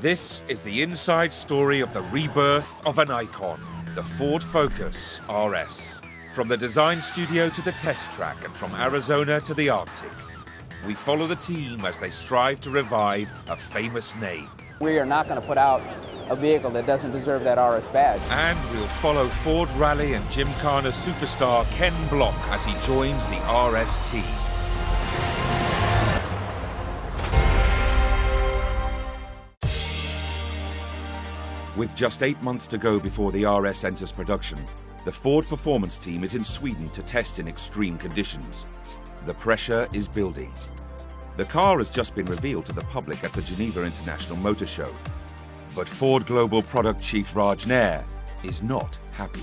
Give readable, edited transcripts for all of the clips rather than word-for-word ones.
This is the inside story of the rebirth of an icon, the Ford Focus RS. From the design studio to the test track and from Arizona to the Arctic, we follow the team as they strive to revive a famous name. We are not going to put out a vehicle that doesn't deserve that RS badge. And we'll follow Ford Rally and Gymkhana superstar Ken Block as he joins the RS team. With just 8 months to go before the RS enters production, the Ford Performance team is in Sweden to test in extreme conditions. The pressure is building. The car has just been revealed to the public at the Geneva International Motor Show. But Ford Global Product Chief Raj Nair is not happy.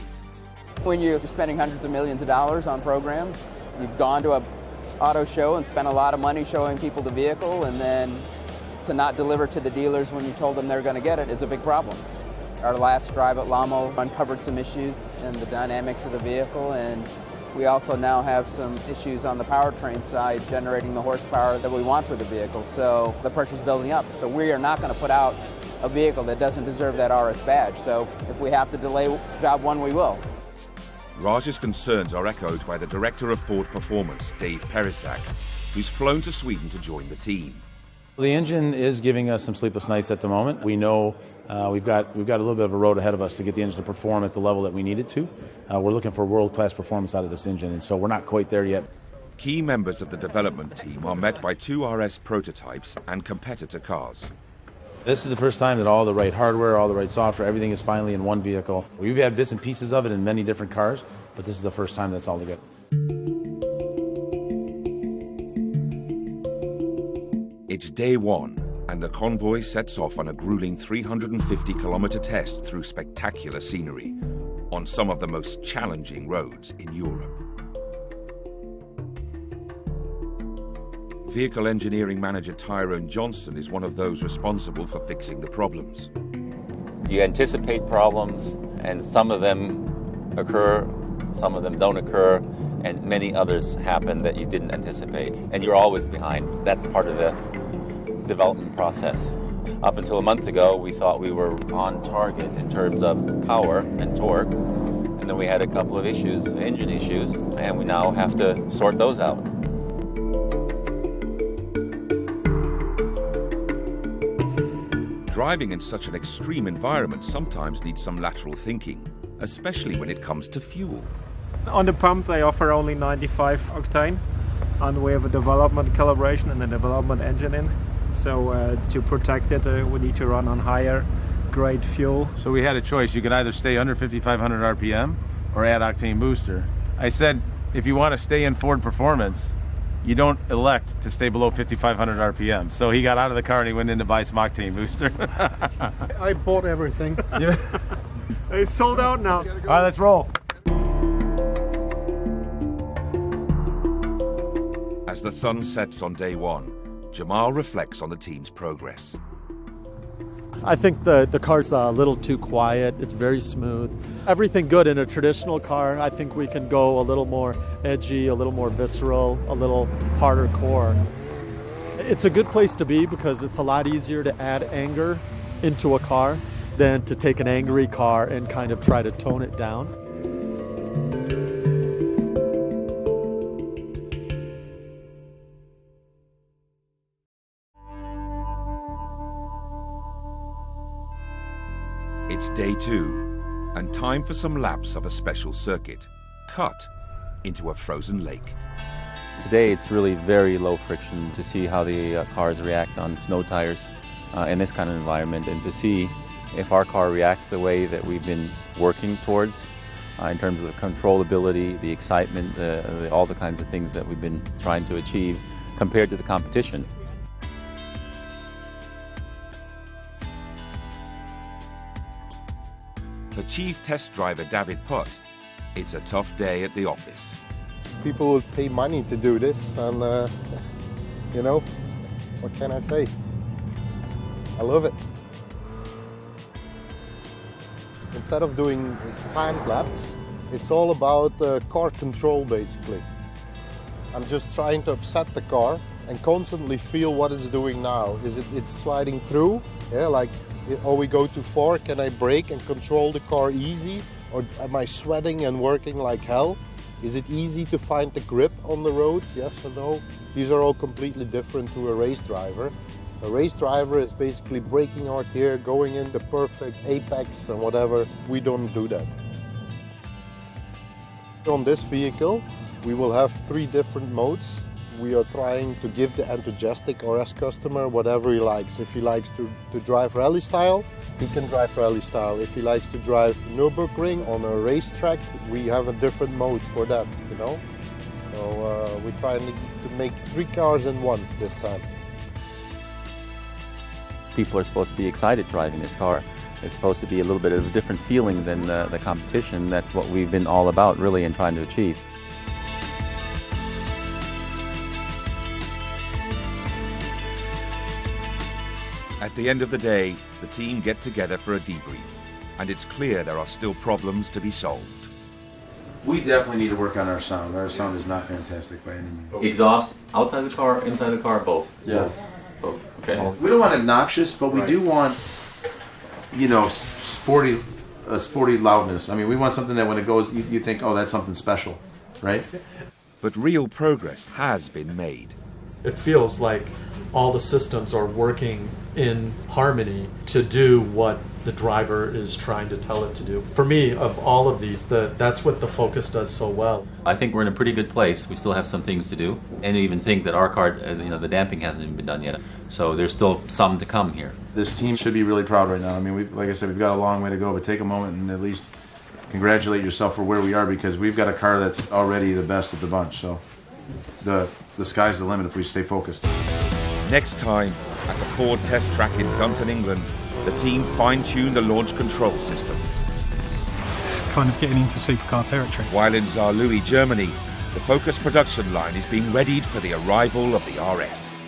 When you're spending hundreds of millions of dollars on programs, you've gone to an auto show and spent a lot of money showing people the vehicle, and then to not deliver to the dealers when you told them they're going to get it is a big problem. Our last drive at Lamo uncovered some issues in the dynamics of the vehicle, and we also now have some issues on the powertrain side generating the horsepower that we want for the vehicle. So the pressure's building up. So we are not going to put out a vehicle that doesn't deserve that RS badge. So if we have to delay job one, we will. Raj's concerns are echoed by the director of Ford Performance, Dave Perisak, who's flown to Sweden to join the team. The engine is giving us some sleepless nights at the moment. We know we've got a little bit of a road ahead of us to get the engine to perform at the level that we need it to. We're looking for world-class performance out of this engine, and so we're not quite there yet. Key members of the development team are met by 2 RS prototypes and competitor cars. This is the first time that all the right hardware, all the right software, everything is finally in one vehicle. We've had bits and pieces of it in many different cars, but this is the first time that's all together. It's day 1, and the convoy sets off on a grueling 350-kilometer test through spectacular scenery on some of the most challenging roads in Europe. Vehicle engineering manager Tyrone Johnson is one of those responsible for fixing the problems. You anticipate problems, and some of them occur, some of them don't occur, and many others happen that you didn't anticipate. And you're always behind. That's part of the development process. Up until a month ago, we thought we were on target in terms of power and torque, and then we had a couple of issues, engine issues, and we now have to sort those out. Driving in such an extreme environment sometimes needs some lateral thinking, especially when it comes to fuel. On the pump they offer only 95 octane, and we have a development calibration and a development engine in. So to protect it, we need to run on higher grade fuel. So we had a choice. You could either stay under 5,500 RPM or add octane booster. I said, if you want to stay in Ford Performance, you don't elect to stay below 5,500 RPM. So he got out of the car and he went in to buy some octane booster. I bought everything. Yeah. It's sold out now. All right, let's roll. As the sun sets on day 1, Jamal reflects on the team's progress. I think the car's a little too quiet. It's very smooth. Everything good in a traditional car. I think we can go a little more edgy, a little more visceral, a little harder core. It's a good place to be because it's a lot easier to add anger into a car than to take an angry car and kind of try to tone it down. It's day 2, and time for some laps of a special circuit, cut into a frozen lake. Today it's really very low friction to see how the cars react on snow tires in this kind of environment, and to see if our car reacts the way that we've been working towards in terms of the controllability, the excitement, all the kinds of things that we've been trying to achieve compared to the competition. For Chief Test Driver David Putt, it's a tough day at the office. People will pay money to do this, and you know, what can I say? I love it. Instead of doing time laps, it's all about car control basically. I'm just trying to upset the car and constantly feel what it's doing now. It's sliding through, yeah, like Or we go to 4, can I brake and control the car easy? Or am I sweating and working like hell? Is it easy to find the grip on the road? Yes or no? These are all completely different to a race driver. A race driver is basically braking out here, going in the perfect apex and whatever. We don't do that. On this vehicle, we will have 3 different modes. We are trying to give the enthusiastic RS customer whatever he likes. If he likes to drive rally style, he can drive rally style. If he likes to drive Nürburgring on a racetrack, we have a different mode for that, you know. So we're trying to make 3 cars in one this time. People are supposed to be excited driving this car. It's supposed to be a little bit of a different feeling than the competition. That's what we've been all about, really, and trying to achieve. At the end of the day, the team get together for a debrief, and it's clear there are still problems to be solved. We definitely need to work on our sound. Our sound is not fantastic by any means. Exhaust outside the car, inside the car, both? Yes. Both, okay. We don't want obnoxious, but we do want, you know, sporty loudness. I mean, we want something that when it goes, you think, oh, that's something special, right? But real progress has been made. It feels like all the systems are working in harmony to do what the driver is trying to tell it to do. For me, of all of these, that's what the Focus does so well. I think we're in a pretty good place. We still have some things to do, and I even think that our car, the damping hasn't even been done yet. So there's still some to come here. This team should be really proud right now. I mean, like I said, we've got a long way to go, but take a moment and at least congratulate yourself for where we are, because we've got a car that's already the best of the bunch. So the sky's the limit if we stay focused. Next time, at the Ford test track in Dunton, England, the team fine-tuned the launch control system. It's kind of getting into supercar territory. While in Saarlouis, Germany, the Focus production line is being readied for the arrival of the RS.